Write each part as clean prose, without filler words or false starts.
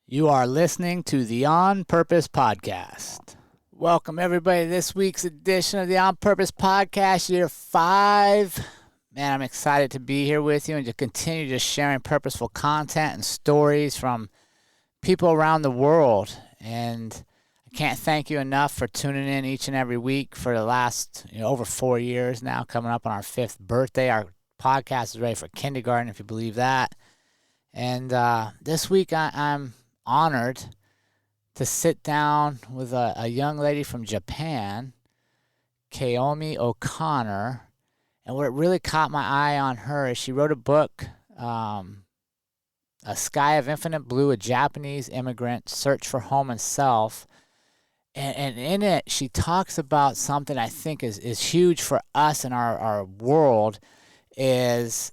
You are listening to the On Purpose Podcast. Welcome, everybody, to this week's edition of the On Purpose Podcast, year 5. Man, I'm excited to be here with you and to continue just sharing purposeful content and stories from people around the world. And I can't thank you enough for tuning in each and every week for the last over 4 years now, coming up on our 5th birthday. Our podcast is ready for kindergarten, if you believe that. And this week I'm honored to sit down with a young lady from Japan, Kyomi O'Connor. And what really caught my eye on her is she wrote a book, A Sky of Infinite Blue, a Japanese immigrant search for home and self. And in it, she talks about something I think is huge for us in our world, is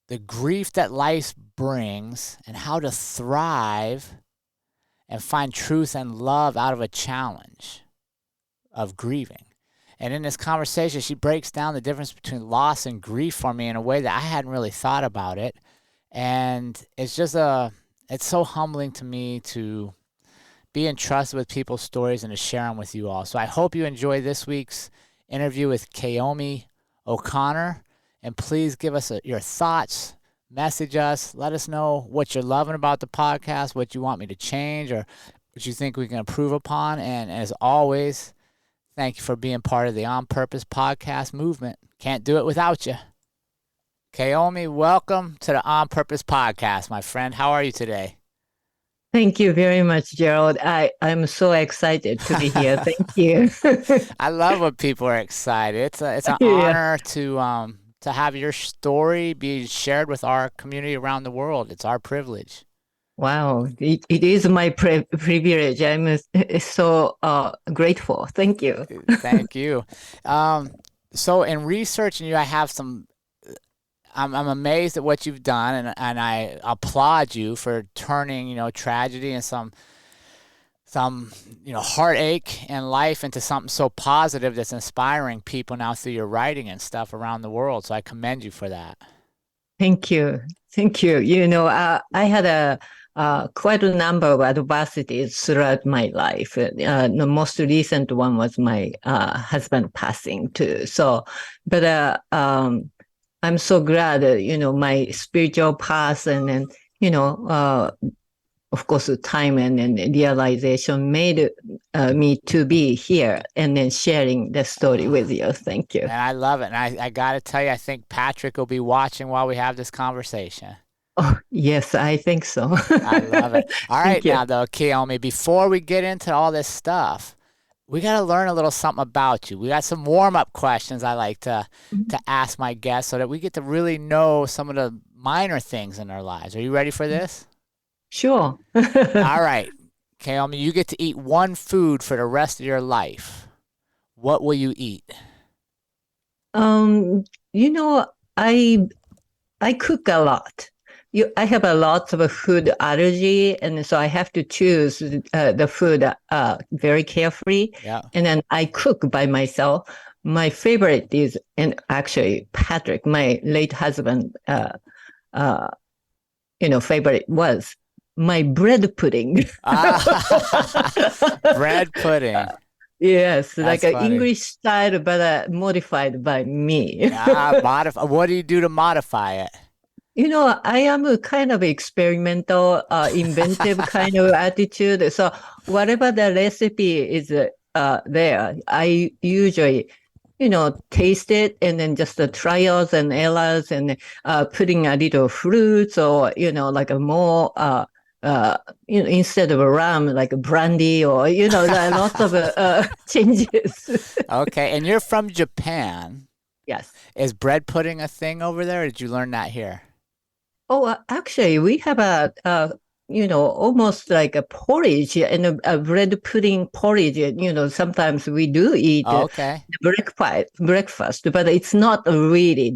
the grief that life brings and how to thrive and find truth and love out of a challenge of grieving. And in this conversation, she breaks down the difference between loss and grief for me in a way that I hadn't really thought about it. And it's just it's so humbling to me to be entrusted with people's stories and to share them with you all. So I hope you enjoy this week's interview with Kyomi O'Connor. And please give us your thoughts, message us, let us know what you're loving about the podcast, what you want me to change, or what you think we can improve upon. And as always, thank you for being part of the On Purpose podcast movement. Can't do it without you. Kyomi, welcome to the On Purpose podcast, my friend. How are you today? Thank you very much, Jerrod. I'm so excited to be here. Thank you. I love when people are excited. It's an honor to have your story be shared with our community around the world. It's our privilege. Wow, it is my privilege. I'm so grateful. Thank you. Thank you. So in researching you, I'm amazed at what you've done, and I applaud you for turning, tragedy and some heartache in life into something so positive that's inspiring people now through your writing and stuff around the world. So I commend you for that. Thank you. Thank you. I had quite a number of adversities throughout my life. The most recent one was my husband passing too. But I'm so glad, my spiritual path and of course, the time and realization made me to be here and then sharing the story with you. Thank you. And I love it. And I got to tell you, I think Patrick will be watching while we have this conversation. Oh, yes, I think so. I love it. All right, now, though, Kyomi, before we get into all this stuff, we got to learn a little something about you. We got some warm-up questions I like to ask my guests so that we get to really know some of the minor things in their lives. Are you ready for this? Sure. All right. Kyomi, you get to eat one food for the rest of your life. What will you eat? I cook a lot. I have a lot of food allergy, and so I have to choose the food very carefully. Yeah. And then I cook by myself. My favorite is, and actually Patrick, my late husband, favorite was my bread pudding. Bread pudding. Yes, That's like an funny. English style, but modified by me. What do you do to modify it? I am a kind of experimental, inventive kind of attitude. So whatever the recipe is there, I usually, taste it and then just the trials and errors and putting a little fruits or, like a more, instead of a rum, like a brandy or, there are lots of changes. Okay, and you're from Japan. Yes. Is bread pudding a thing over there, or did you learn that here? Oh, actually, we have almost like a porridge and a bread pudding porridge. Sometimes we do eat breakfast, but it's not really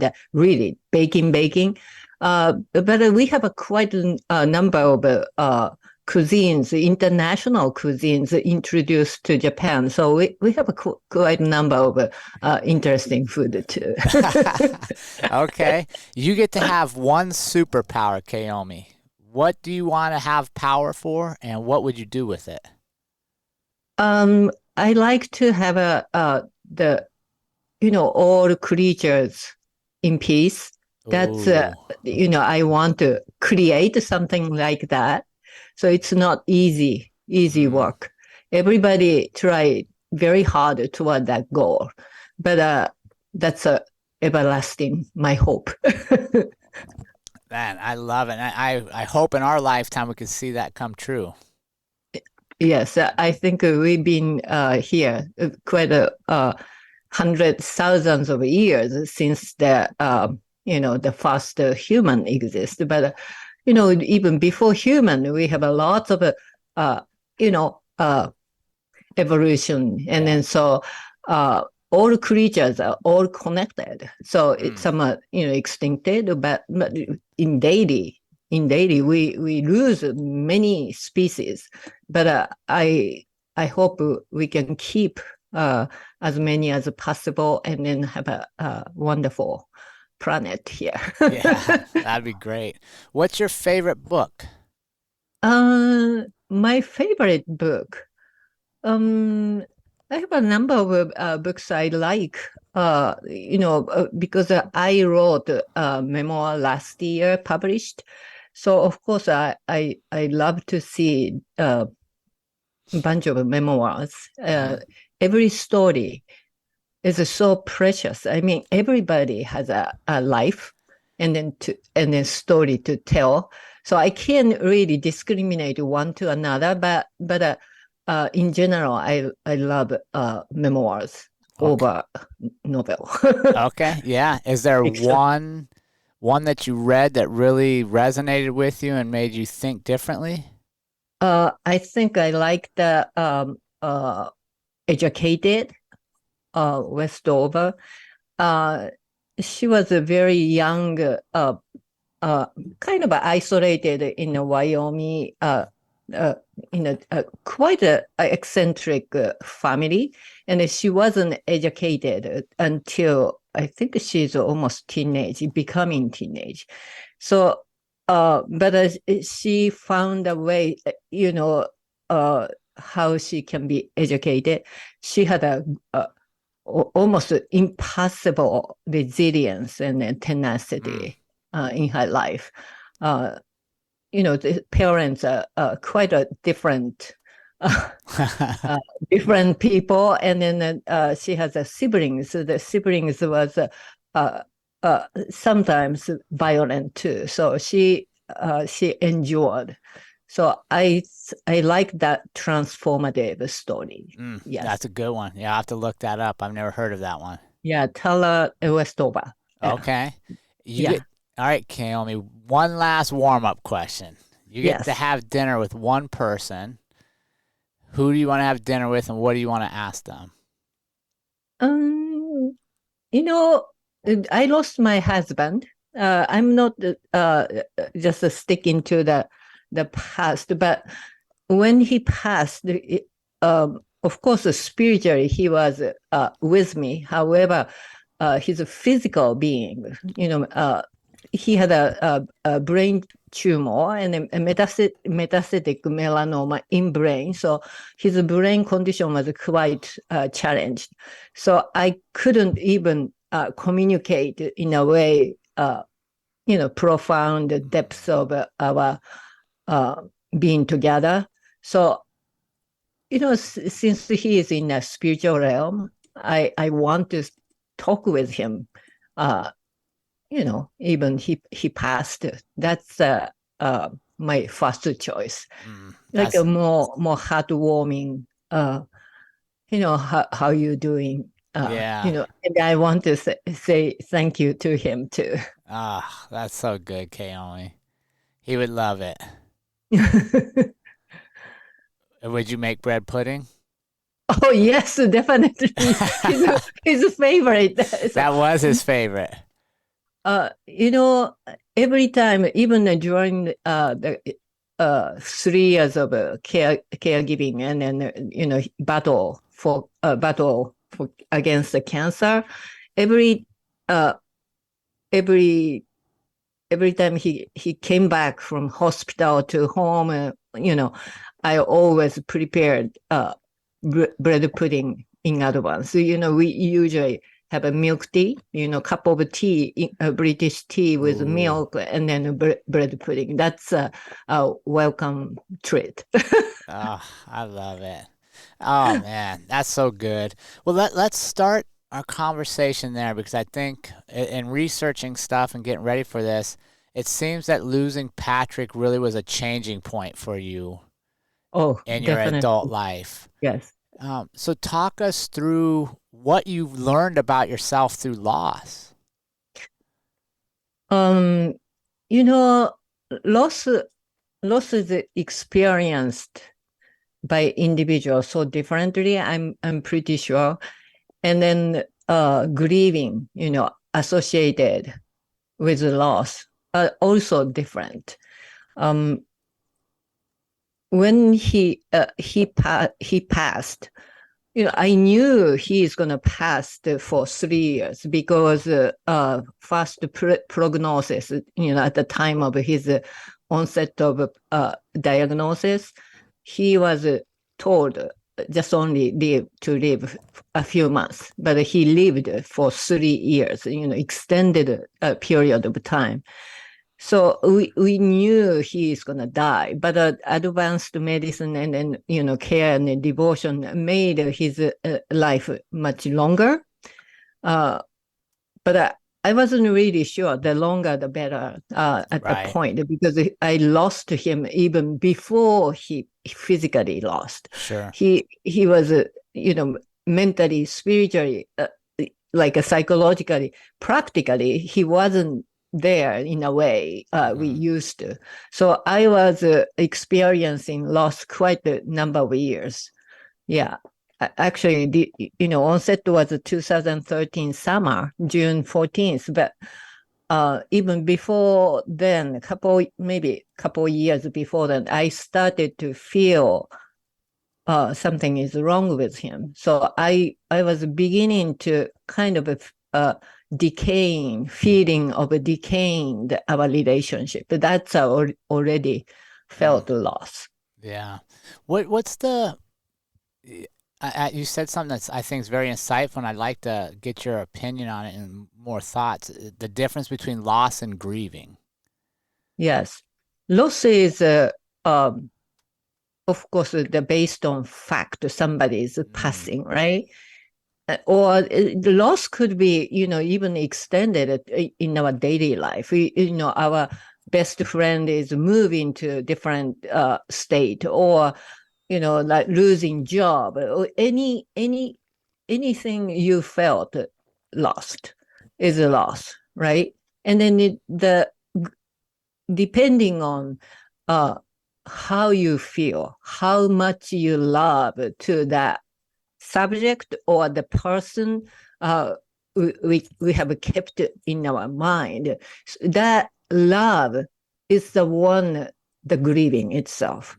baking. But we have quite a number of cuisines, international cuisines introduced to Japan. So we have quite a number of interesting food too. Okay. You get to have one superpower, Kyomi. What do you want to have power for, and what would you do with it? I like to have the all creatures in peace. That's Ooh. I want to create something like that. So it's not easy work. Everybody try very hard toward that goal, but that's a everlasting. My hope. Man, I love it. I hope in our lifetime we can see that come true. Yes, I think we've been here quite a hundred thousands of years since the first human exists. But even before human, we have a lot of you know uh, evolution, and then so all creatures are all connected. So it's some extincted, but in daily we lose many species. But I hope we can keep as many as possible, and then have a wonderful planet here. Yeah, that'd be great. What's your favorite book? My favorite book. Um, I have a number of books I like. Because I wrote a memoir last year, published. So of course, I love to see a bunch of memoirs. Every story is so precious. I mean, everybody has a life, and then story to tell. So I can't really discriminate one to another, but in general, I love memoirs Okay. over novel. Okay. Yeah. Is there Except, one that you read that really resonated with you and made you think differently? I think I like the educated Westover. Uh, she was a very young, kind of isolated in Wyoming, in a quite a eccentric family, and she wasn't educated until I think she's almost becoming teenage. So, but she found a way, how she can be educated. She had a almost impossible resilience and tenacity in her life. Uh, the parents are quite a different, different people, and then she has a siblings. So the siblings was sometimes violent too. So she endured. So I like that transformative story. Yes. That's a good one. Yeah, I'll have to look that up. I've never heard of that one. Yeah, Tala Westover. Yeah. Okay. You Yeah. get all right, Kyomi. One last warm-up question. You get to Yes. have dinner with one person. Who do you want to have dinner with, and what do you want to ask them? Um, you know, I lost my husband. I'm not just sticking to the past, but when he passed, of course, spiritually he was with me. However, his physical being, he had a brain tumor and a metastatic melanoma in brain. So his brain condition was quite challenged. So I couldn't even communicate in a way, profound depths of our being together. So, since he is in a spiritual realm, I want to talk with him. Uh, even he passed. That's my first choice. Like a That's more heartwarming. How you doing? yeah. And I want to say thank you to him too. Ah, that's so good, Kyomi. He would love it. Would you make bread pudding? Oh yes, definitely. His favorite. So, That was his favorite. uh, you know, every time, even during the 3 years of caregiving, and then battle for against the cancer, every uh, every every time he came back from hospital to home, I always prepared bread pudding in advance. So, we usually have a milk tea, cup of tea, British tea with milk, and then a bread pudding. That's a welcome treat. Oh, I love it. Oh man, that's so good. Well, let's start our conversation there because I think in researching stuff and getting ready for this, it seems that losing Patrick really was a changing point for you in your Definitely. adult life. Yes. So talk us through what you've learned about yourself through loss. Loss is experienced by individuals so differently. I'm pretty sure, and then grieving, associated with loss are also different. When he passed, I knew he is going to pass for 3 years because first prognosis, at the time of his onset of diagnosis, he was told just only to live a few months, but he lived for 3 years, extended period of time. So we knew he is going to die, but advanced medicine and care and devotion made his life much longer. But I wasn't really sure. The longer, the better at Right. the point, because I lost him even before he physically lost. Sure. He was, mentally, spiritually, like psychologically, practically, he wasn't there in a way we used to. So I was experiencing loss quite a number of years. Yeah. Actually, the onset was 2013 summer, June 14th. But even before then, maybe a couple years before that, I started to feel something is wrong with him. So I was beginning to kind of feeling of decaying our relationship. That's already felt loss. Yeah. What's the you said something that's I think is very insightful, and I'd like to get your opinion on it and more thoughts. The difference between loss and grieving. Yes, loss is of course based on fact. Somebody is passing, right? Or the loss could be, even extended in our daily life. Our best friend is moving to a different state, or like losing job, or anything you felt lost is a loss, right? And then depending on how you feel, how much you love to that subject or the person we have kept in our mind, that love is the grieving itself.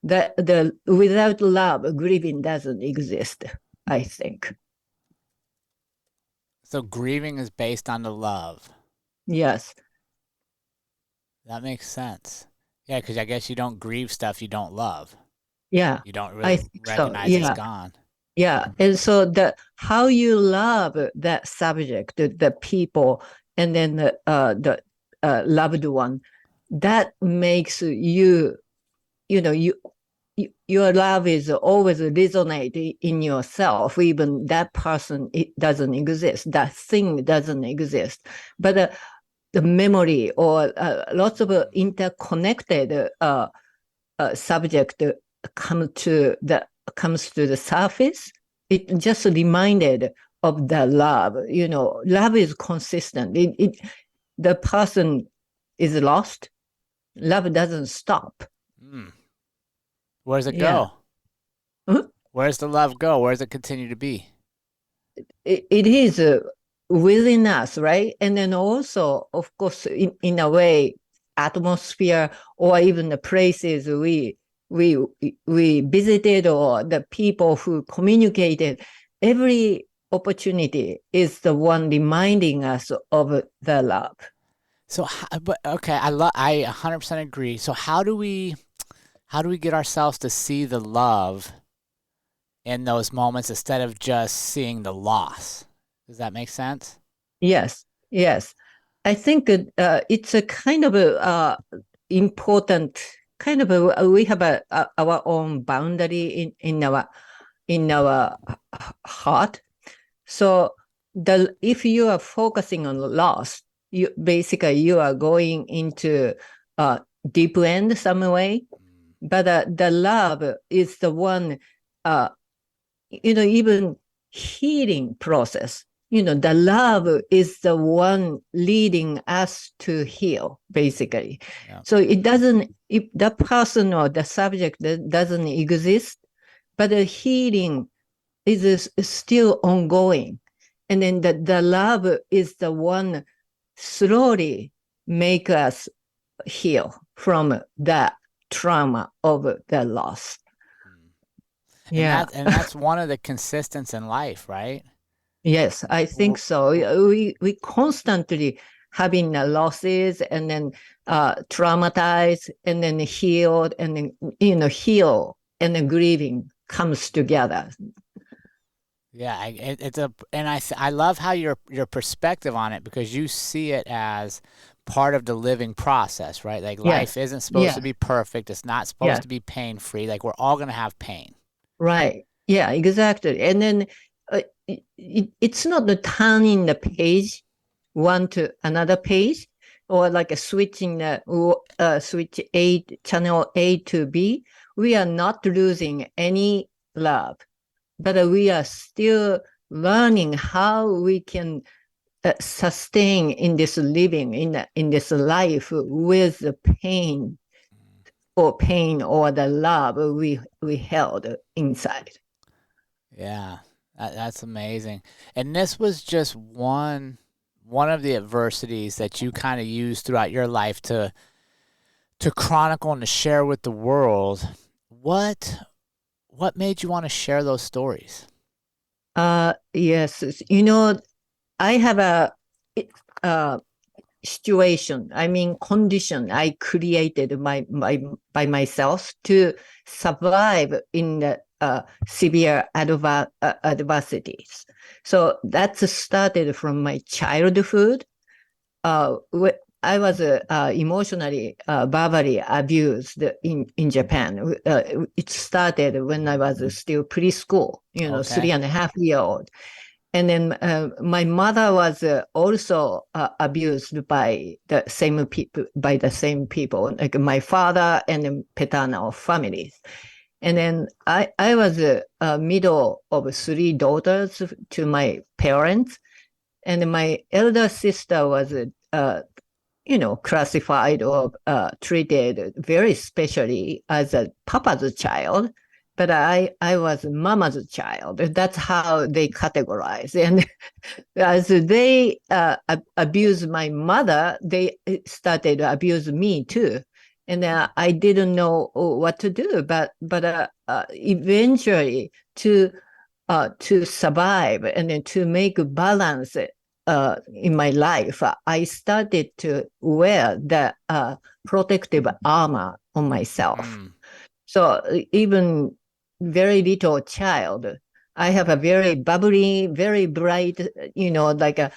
Without love, grieving doesn't exist, I think. So grieving is based on the love. Yes. That makes sense. Yeah, because I guess you don't grieve stuff you don't love. Yeah. You don't really recognize it's gone. Yeah. And so how you love that subject, the people, and then the loved one, that makes your love is always resonate in yourself, even that person, it doesn't exist, that thing doesn't exist. But the memory or lots of interconnected subject comes to the surface. It just reminded of the love. Love is consistent. The person is lost. Love doesn't stop. Where's it go? Huh? Where's the love go? Where does it continue to be? It is within us, right? And then also, of course, in a way, atmosphere or even the places we visited or the people who communicated, every opportunity is the one reminding us of the love. So, but okay, I 100% agree. So how do we get ourselves to see the love in those moments instead of just seeing the loss? Does that make sense? Yes, yes. I think it's a kind of a important kind of we have our own boundary in our heart. So if you are focusing on loss, you are going into deep end some way. But the love is the one, uh, even healing process. The love is the one leading us to heal, basically. Yeah. So if the person or the subject that doesn't exist, but the healing is still ongoing. And then the love is the one slowly make us heal from the trauma of the loss. And Yeah. that's one of the consistents in life, right? Yes, I think so. We constantly having losses and then traumatized and then healed and then heal and then grieving comes together. Yeah, I love how your perspective on it because you see it as part of the living process, right? Like life Yes. isn't supposed Yeah. to be perfect. It's not Yeah. supposed to be pain free. Like we're all gonna have pain. Right. Yeah, exactly. And then it's not the turning the page one to another page or like a switching switch channel A to B. We are not losing any love, but we are still learning how we can sustain in this living in this life with the pain or the love we held inside. Yeah, that's amazing. And this was just one of the adversities that you kind of used throughout your life to chronicle and to share with the world. What made you want to share those stories? Yes, I have a situation, I mean, condition I created by myself to survive in the severe adversities. So that started from my childhood. I was emotionally, verbally abused in Japan. It started when I was still preschool, Okay. 3.5 year old. And then my mother was also abused by the same people, like my father and the paternal families. And then I was a middle of three daughters to my parents. And my elder sister was, classified or treated very specially as a papa's child. But I was mama's child. That's how they categorize. And as they abused my mother, they started to abuse me too. And I didn't know what to do. But eventually, to survive and then to make balance in my life, I started to wear the protective armor on myself. So even very little child, I have a very bubbly, very bright, like a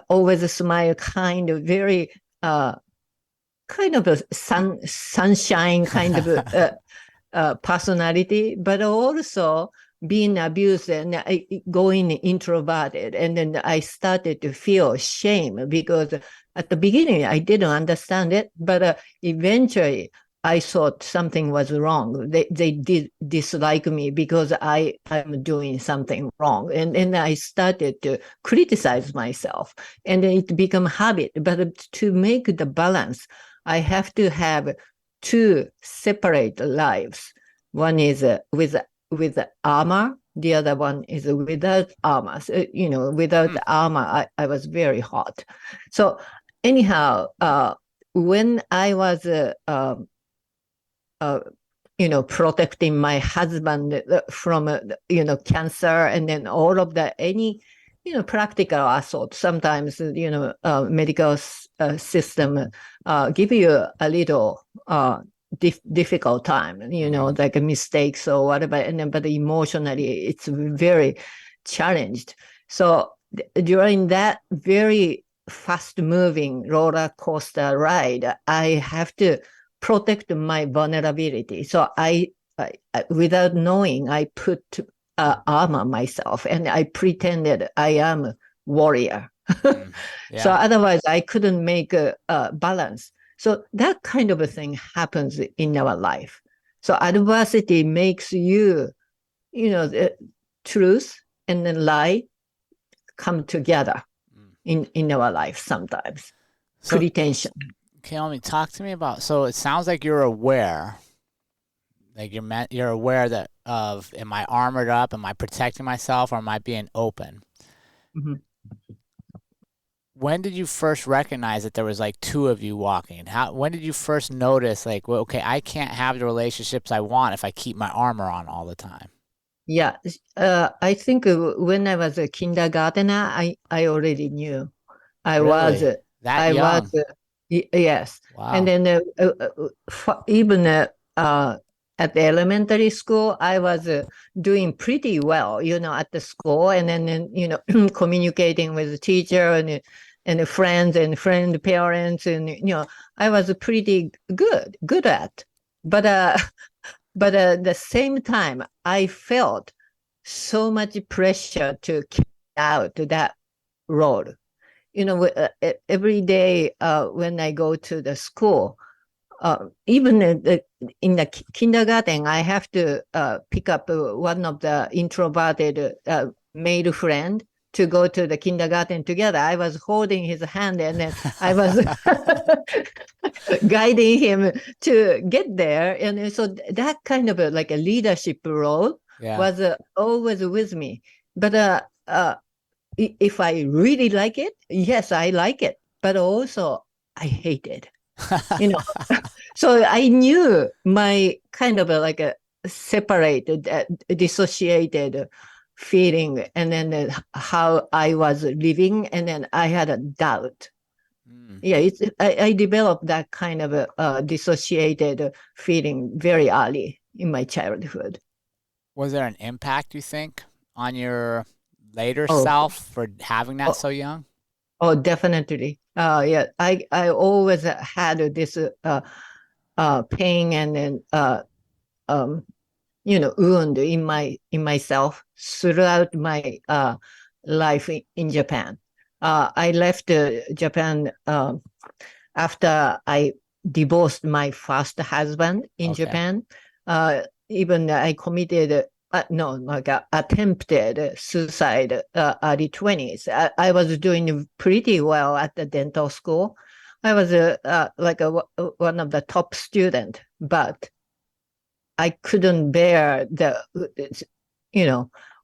always a smile kind of very kind of a sunshine kind of personality, but also being abused and going introverted. And then I started to feel shame because at the beginning I didn't understand it, but eventually I thought something was wrong. They did dislike me because I'm doing something wrong. And then I started to criticize myself and then it became habit. But to make the balance, I have to have two separate lives. One is with armor. The other one is without armor. So, without armor, I was very hot. So anyhow, when I was protecting my husband from cancer and then all of the any practical assault. Sometimes, medical system give you a little difficult time, like mistakes or whatever. And then, but emotionally, it's very challenged. So during that very fast-moving roller coaster ride, I have to protect my vulnerability. So I without knowing, I put armor myself and I pretended I am a warrior. Yeah. So otherwise I couldn't make a balance. So that kind of a thing happens in our life. So adversity makes you, the truth and the lie come together in our life sometimes. So, Pretension. Kyomi, talk to me about. So it sounds like you're aware, like you're aware that am I armored up? Am I protecting myself, or am I being open? Mm-hmm. When did you first recognize that there was like two of you walking? When did you first notice, like, well, okay, I can't have the relationships I want if I keep my armor on all the time? Yeah, I think when I was a kindergartner, I already knew. I was, Really? That I was, young? yes. And Wow. then even at the elementary school, I was doing pretty well, at the school, and then communicating with the teacher and the friends and friend parents, and I was pretty good at. But but at the same time, I felt so much pressure to carry out that role. Every day when I go to the school, even in the kindergarten, I have to pick up one of the introverted male friend to go to the kindergarten together. I was holding his hand and then I was guiding him to get there. And so that kind of like a leadership role was always with me. But if I really like it, yes, I like it. But also I hate it. So I knew my kind of like a separated, dissociated feeling, and then how I was living, and then I had a doubt. Yeah, I developed that kind of a dissociated feeling very early in my childhood. Was there an impact, you think, on your later Oh, self for having that oh, so young? oh, definitely. Yeah, I always had this pain and then wound in myself throughout my life in Japan. I left Japan after I divorced my first husband in Okay. Japan. Even I committed, attempted suicide early 20s. I was doing pretty well at the dental school. I was one of the top student, but I couldn't bear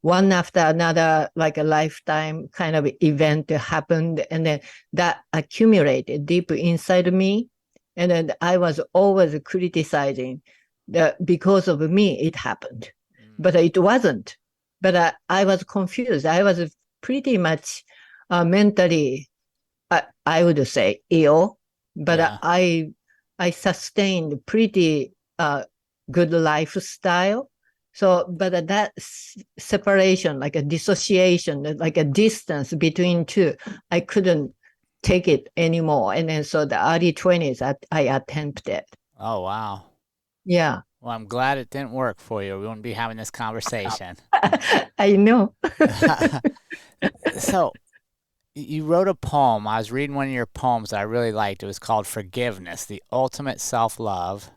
one after another, like a lifetime kind of event happened. And then that accumulated deep inside me. And then I was always criticizing that because of me, it happened. But it wasn't. But I was confused. I was pretty much mentally, I would say, ill. But I sustained pretty good lifestyle. So, but that separation, like a dissociation, like a distance between two, I couldn't take it anymore. And then so the early 20s, I attempted. Oh, wow. Yeah. Well, I'm glad it didn't work for you. We wouldn't be having this conversation. I know. So, you wrote a poem. I was reading one of your poems that I really liked. It was called Forgiveness, the Ultimate Self-Love,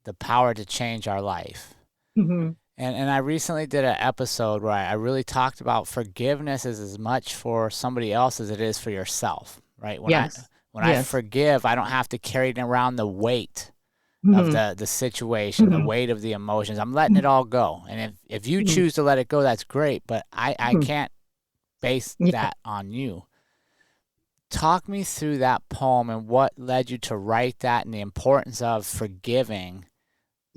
the Power to Change Our Life. Mm-hmm. And I recently did an episode where I really talked about forgiveness is as much for somebody else as it is for yourself, right? When I forgive, I don't have to carry around the weight of the situation, the weight of the emotions. I'm letting it all go. And if you choose to let it go, that's great, but I can't base that on you. Talk me through that poem and what led you to write that and the importance of forgiving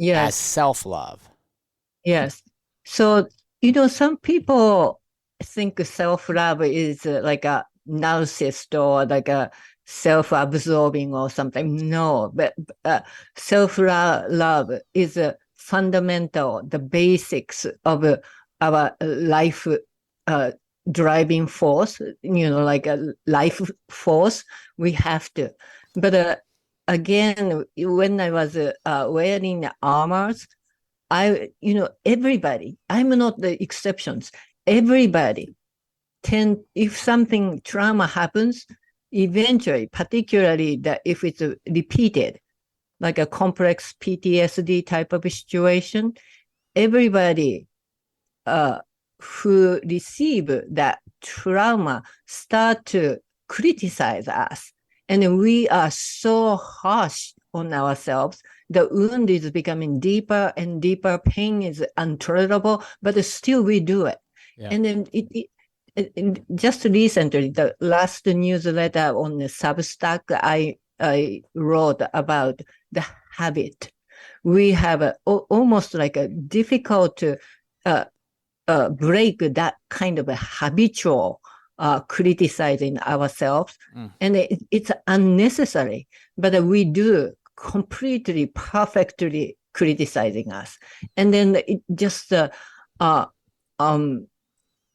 as self-love. Yes. So, some people think self-love is like a narcissist or like a self-absorbing or something. No, but self-love is a fundamental, the basics of our life driving force, like a life force. We have to. But again, when I was wearing armors, everybody, I'm not the exceptions. Everybody if something trauma happens, eventually, particularly if it's repeated, like a complex PTSD type of situation, everybody who receive that trauma start to criticize us. And we are so harsh on ourselves. The wound is becoming deeper and deeper. Pain is intolerable, but still we do it. Yeah. And then just recently, the last newsletter on the Substack, I wrote about the habit. We have almost like a difficult to break that kind of a habitual criticizing ourselves. And it's unnecessary, but we do completely, perfectly criticizing us. And then it just,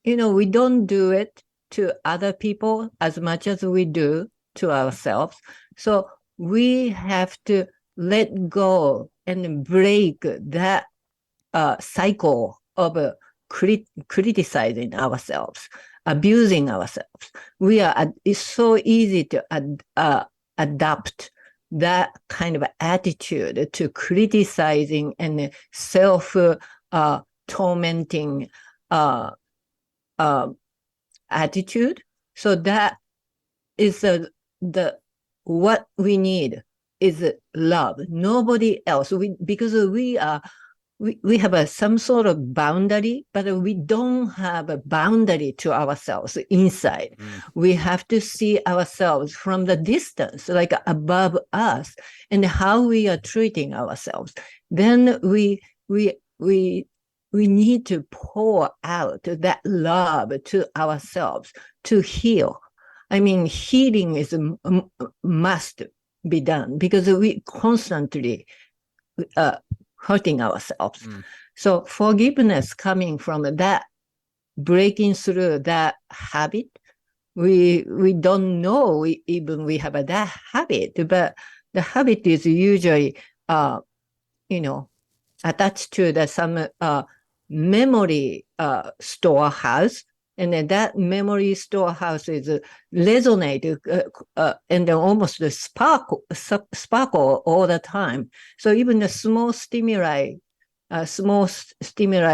we don't do it to other people as much as we do to ourselves. So we have to let go and break that cycle of criticizing ourselves, abusing ourselves. It's so easy to adapt that kind of attitude to criticizing and self-tormenting attitude. So that is what we need is love. Nobody else. Because we have some sort of boundary, but we don't have a boundary to ourselves inside. We have to see ourselves from the distance, like above us, and how we are treating ourselves. Then we need to pour out that love to ourselves to heal. I mean, healing is must be done because we constantly hurting ourselves. So forgiveness coming from that, breaking through that habit, we don't know even we have that habit, but the habit is usually, attached to some memory storehouse, and then that memory storehouse is resonate and then almost sparkle all the time. So even the small stimuli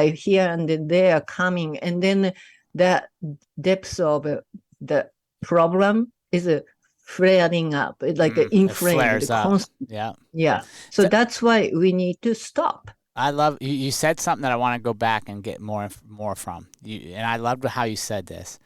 here and there coming, and then the depth of the problem is flaring up, like inflamed. Yeah. So that's why we need to stop. I love you said something that I want to go back and get more from you, and I loved how you said this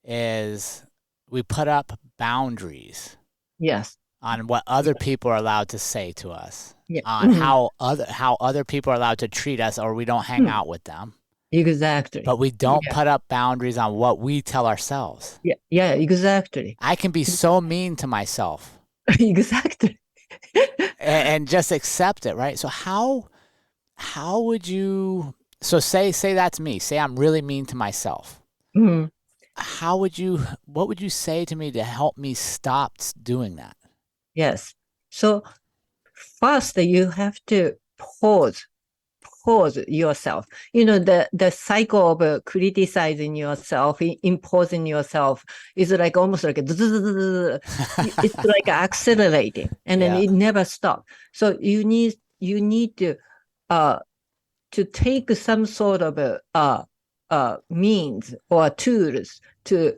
is we put up boundaries. Yes. On what other people are allowed to say to us, on how other people are allowed to treat us, or we don't hang out with them. Exactly. But we don't put up boundaries on what we tell ourselves. Yeah, exactly. I can be so mean to myself. Exactly. and just accept it, right? So how would you, so say that's me. Say I'm really mean to myself. What would you say to me to help me stop doing that? Yes. So first you have to pause yourself. The cycle of criticizing yourself, imposing yourself is like almost like it's like accelerating, and then it never stops. So you need to take some sort of means or tools to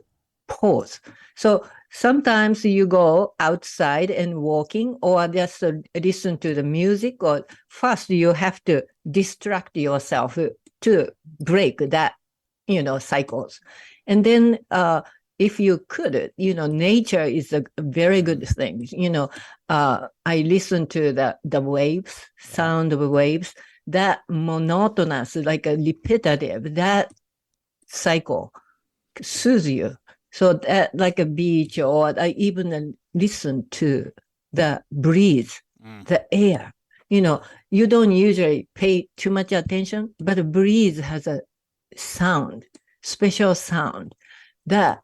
pause. So sometimes you go outside and walking, or just listen to the music, or first you have to distract yourself to break that, cycles. And then if you could, nature is a very good thing. I listen to the waves, sound of waves, that monotonous, like a repetitive, that cycle soothe you. So that like a beach, or I even listen to the breeze, the air. You don't usually pay too much attention, but the breeze has a sound, special sound that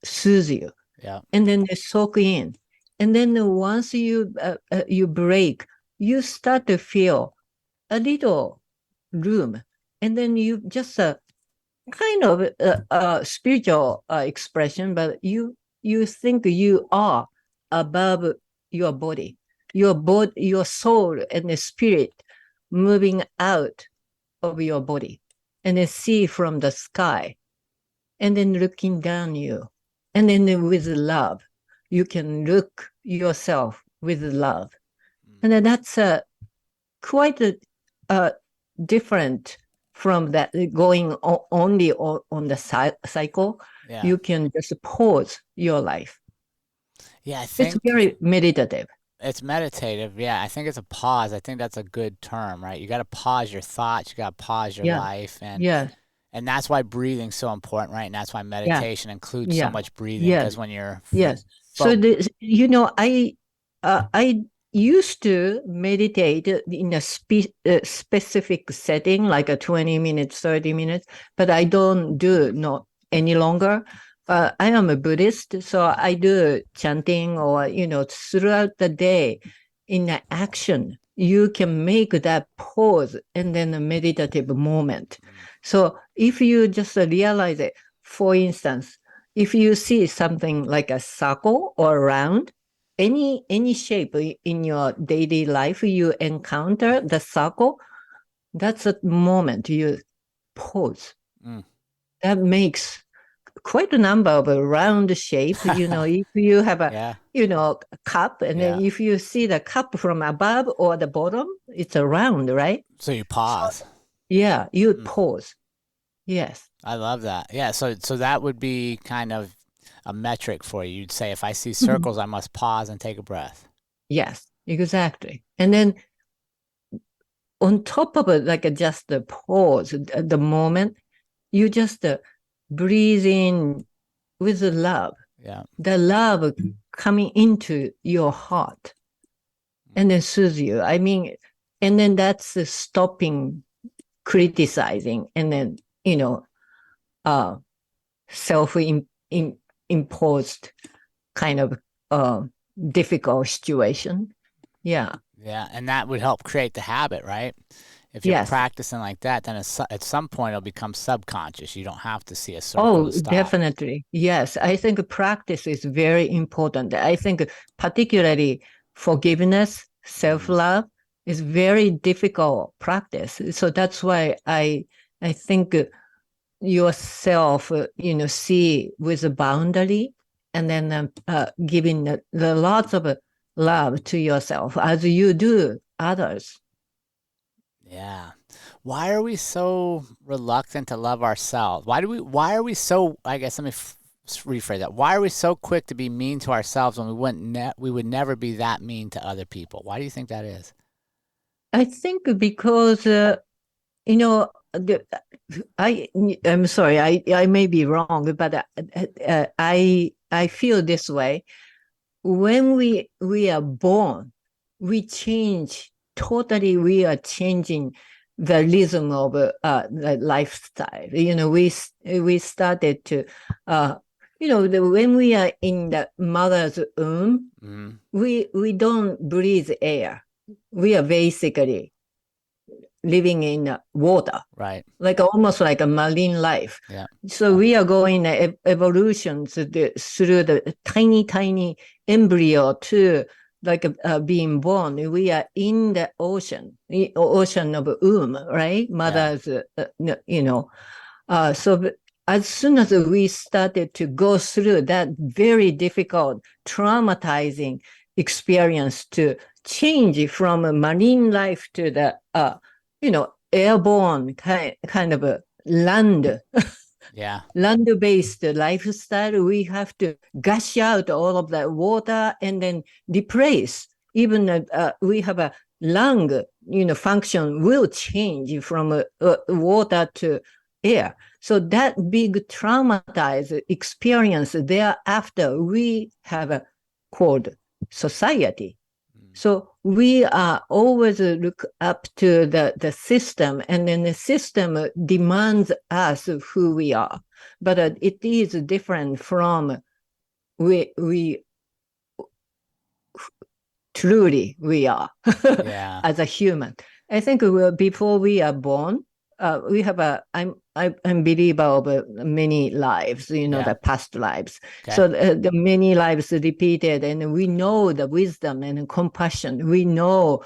soothes you. Yeah. And then they soak in. And then once you break, you start to feel a little room. And then you just kind of a spiritual expression, but you think you are above your body, your soul and the spirit moving out of your body, and then see from the sky, and then looking down you, and then with love, you can look yourself with love, and then that's quite different from that going only on the cycle. Yeah. You can just pause your life. Yeah, I It's think very meditative. it's meditative. Yeah, I think it's a pause. I think that's a good term, right? You got to pause your thoughts. You got to pause your Yeah. life, and Yeah. that's why breathing's so important, right? And that's why meditation includes so Yeah. much breathing, Yes. because when you're Yes. So I used to meditate in a specific setting, like a 20 minutes, 30 minutes, but I don't do not any longer. I am a Buddhist, so I do chanting, or, throughout the day in the action, you can make that pause and then a meditative moment. So if you just realize it, for instance, if you see something like a circle or round, any shape in your daily life, you encounter the circle, that's a moment you pause. That makes quite a number of a round shape. If you have a cup, and then if you see the cup from above or the bottom, it's a round, right? So you pause. Yeah, you pause. Yes. I love that. Yeah, so that would be kind of a metric for you. You'd say, if I see circles, I must pause and take a breath. Yes, exactly. And then on top of it, like just the pause at the moment, you just breathe in with the love. Yeah. The love coming into your heart, and then soothe you. I mean, and then that's stopping criticizing, and then, self-imposed kind of difficult situation. Yeah. Yeah, and that would help create the habit, right? If you're practicing like that, then at some point it'll become subconscious. You don't have to see a circle to stop. Definitely. Yes. I think practice is very important. I think particularly forgiveness, self-love is very difficult practice. So that's why I think yourself, see with a boundary, and then giving the lots of love to yourself as you do others. Yeah. Why are we so reluctant to love ourselves? Why are we so, I guess, let me rephrase that. Why are we so quick to be mean to ourselves when we would never be that mean to other people? Why do you think that is? I think because, I'm sorry, I may be wrong, but I feel this way. When we are born, we change totally. We are changing the rhythm of the lifestyle. We started to, when we are in the mother's womb, we don't breathe air. We are basically living in water, right? Like almost like a marine life. Yeah. So we are going evolution through the tiny embryo to like being born. We are in the ocean of womb, right? Mother's, so as soon as we started to go through that very difficult, traumatizing experience to change from a marine life to the, airborne kind of a land-based lifestyle, we have to gush out all of that water and then replace. Even we have a lung, function will change from water to air. So that big traumatized experience thereafter, we have called society. So we are always look up to the system, and then the system demands us who we are. But it is different from we truly we are Yeah. as a human. I think before we are born, we have I'm believer of many lives, Yeah. the past lives. Okay. So the many lives repeated, and we know the wisdom and compassion. We know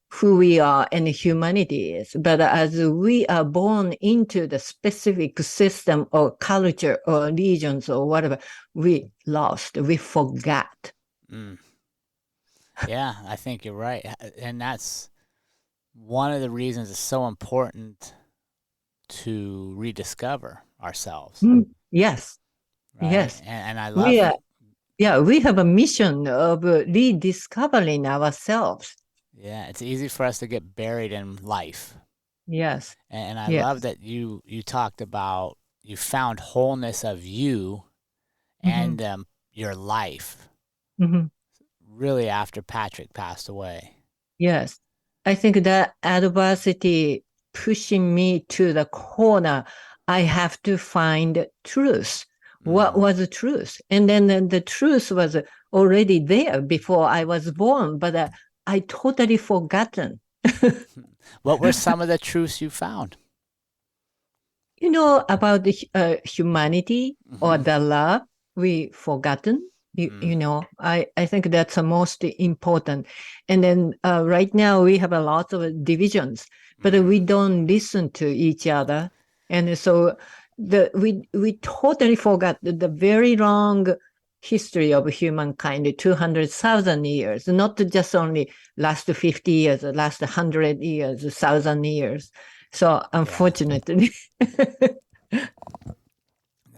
who we are and humanity is. But as we are born into the specific system or culture or religions or whatever, we lost, we forgot. Mm. Yeah, I think you're right. And that's one of the reasons it's so important to rediscover ourselves, Yes, right? yes. And I We love, are, yeah, we have a mission of rediscovering ourselves. yeah, it's easy for us to get buried in life. Yes, And I love yes. that you talked about you found wholeness of you Hmm. and your life Hmm. really after Patrick passed away. Yes. I think that adversity pushing me to the corner, I have to find truth. What Mm. was the truth? And then the truth was already there before I was born, but I totally forgotten. What were some of the truths you found? About the humanity or Mm-hmm. the love we forgotten. Mm. I think that's the most important. And then right now we have a lot of divisions, but Mm. we don't listen to each other. And so we totally forgot the very long history of humankind, 200,000 years, not just only last 50 years, last 100 years, 1,000 years. So Yeah. unfortunately,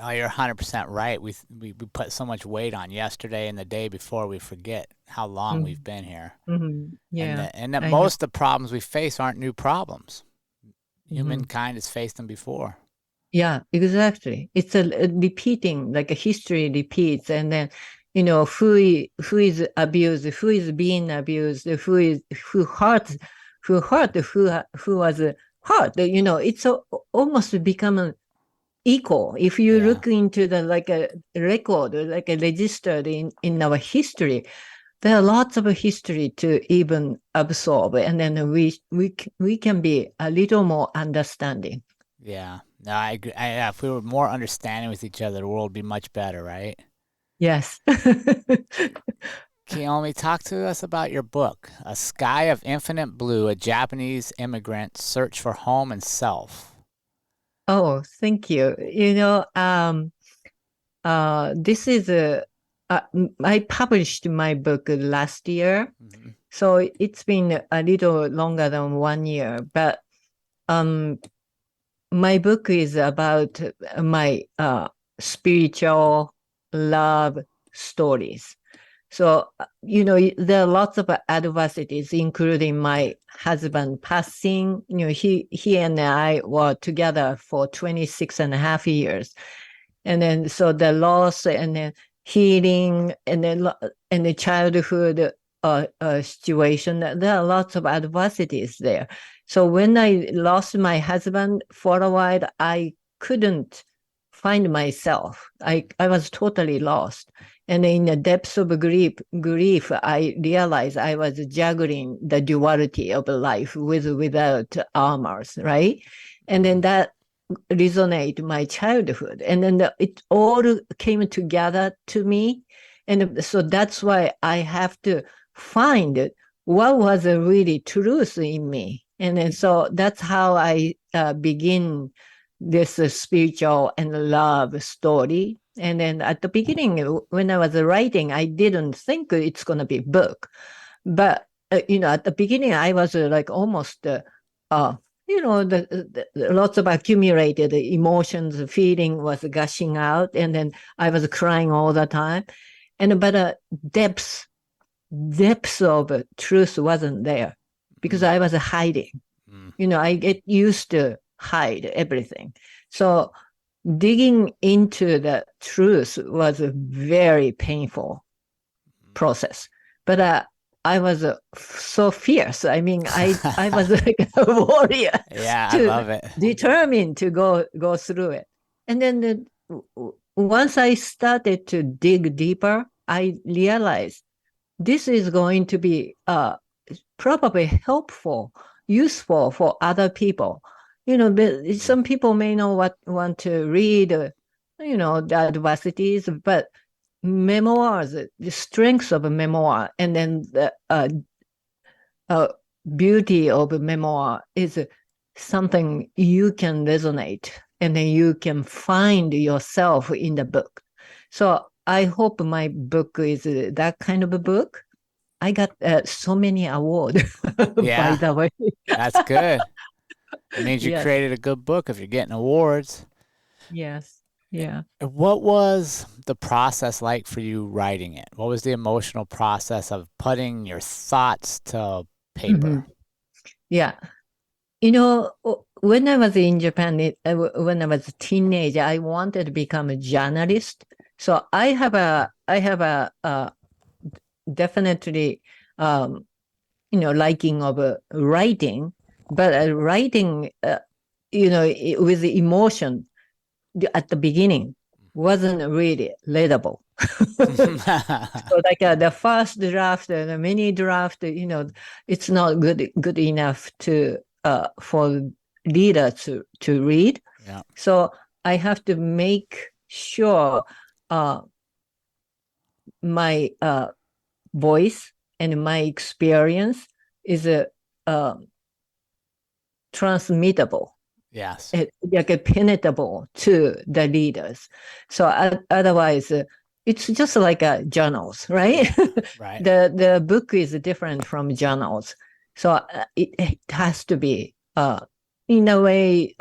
No, you're 100% right. We put so much weight on yesterday and the day before we forget how long we've been here. Yeah, And that I know. most of the problems we face aren't new problems. Hmm. Humankind has faced them before. Yeah, exactly. It's a repeating, like a history repeats, and then who is abused, who is being abused, who hurt, who was hurt. It's almost become equal. If you Yeah. look into the like a record, like a registered in our history, there are lots of history to even absorb, and then we can be a little more understanding. Yeah. No, I agree. Yeah, if we were more understanding with each other, the world would be much better, right? Yes. Kyomi, talk to us about your book, A Sky of Infinite Blue, A Japanese Immigrant's Search for Home and Self. Oh, thank you. This is I published my book last year, Mm-hmm. so it's been a little longer than 1 year. But um, my book is about my spiritual love stories. So, there are lots of adversities, including my husband passing. He and I were together for 26 and a half years. And then, so the loss and then healing and the childhood situation, there are lots of adversities there. So when I lost my husband for a while, I couldn't find myself. I was totally lost. And in the depths of grief, I realized I was juggling the duality of life without armors, right? And then that resonate my childhood. And then it all came together to me. And so that's why I have to find what was really truth in me. And then so that's how I begin this spiritual and love story. And then at the beginning, when I was writing, I didn't think it's going to be a book. But, at the beginning, I was like almost, lots of accumulated emotions, feeling was gushing out. And then I was crying all the time. But depths of truth wasn't there because Mm. I was hiding. Mm. I get used to hide everything. So digging into the truth was a very painful process. But I was so fierce. I mean, I was like a warrior. Yeah, I love it. Determined to go through it. And then once I started to dig deeper, I realized this is going to be probably helpful, useful for other people. But some people may not want to read, the adversities, but memoirs, the strengths of a memoir, and then the beauty of a memoir is something you can resonate, and then you can find yourself in the book. So I hope my book is that kind of a book. I got so many awards, by the way. That's good. It means you Yes. created a good book if you're getting awards. Yes. Yeah. What was the process like for you writing it? What was the emotional process of putting your thoughts to paper? Yeah. When I was in Japan, when I was a teenager, I wanted to become a journalist. So I have a definitely, liking of writing, but writing, with the emotion at the beginning wasn't really readable. So like the first draft and the mini draft, it's not good enough to for reader to read. Yeah. So I have to make sure my voice and my experience is transmittable. Yes. Like penetrable to the readers. So otherwise, it's just like journals, right? Right. The book is different from journals. So it has to be, in a way,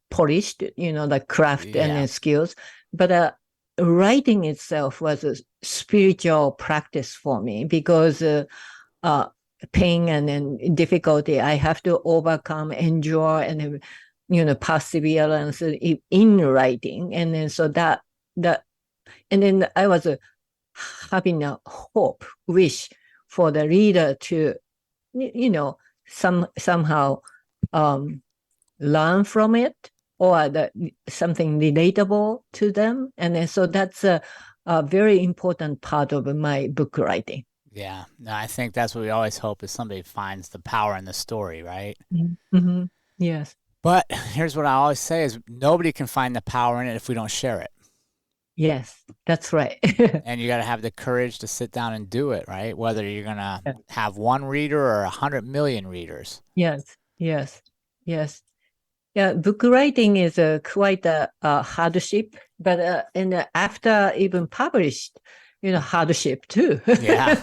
polished, the craft and the skills. But writing itself was a spiritual practice for me because pain and then difficulty I have to overcome, endure, and perseverance in writing. And then so that and then I was having a hope, wish for the reader to somehow learn from it, or something relatable to them. And then so that's a very important part of my book writing. Yeah. No, I think that's what we always hope, is somebody finds the power in the story, right? Mm-hmm. Yes. But here's what I always say is nobody can find the power in it if we don't share it. Yes, that's right. And you got to have the courage to sit down and do it, right? Whether you're going to have one reader or 100 million readers. Yes. Yeah, book writing is quite a hardship, but and after even published, hardship too. Yeah.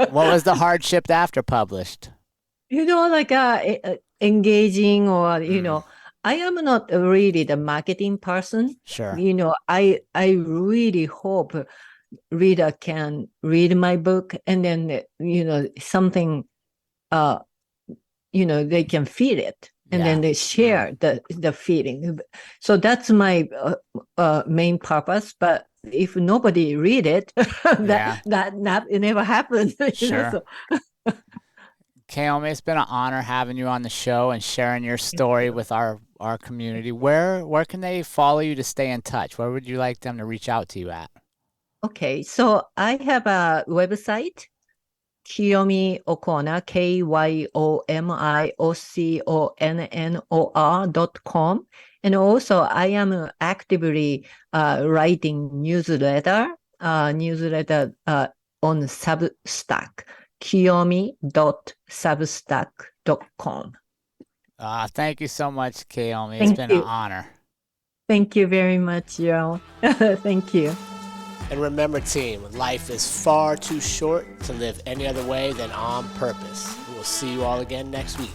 What was the hardship after published? Like engaging, or I am not really the marketing person. Sure. I really hope reader can read my book, and then something they can feel it, and then they share the feeling. So that's my main purpose. But if nobody read it, that it never happened. Sure. Kyomi, it's been an honor having you on the show and sharing your story with our community. Where can they follow you to stay in touch? Where would you like them to reach out to you at? Okay, so I have a website, Kyomi O'Connor, KYOMIOCONNOR.com. And also I am actively writing newsletter on Substack, Kyomi.substack.com. Thank you so much, Kyomi. It's been an honor. Thank you very much, Jerrod. Thank you. And remember, team, life is far too short to live any other way than on purpose. We will see you all again next week.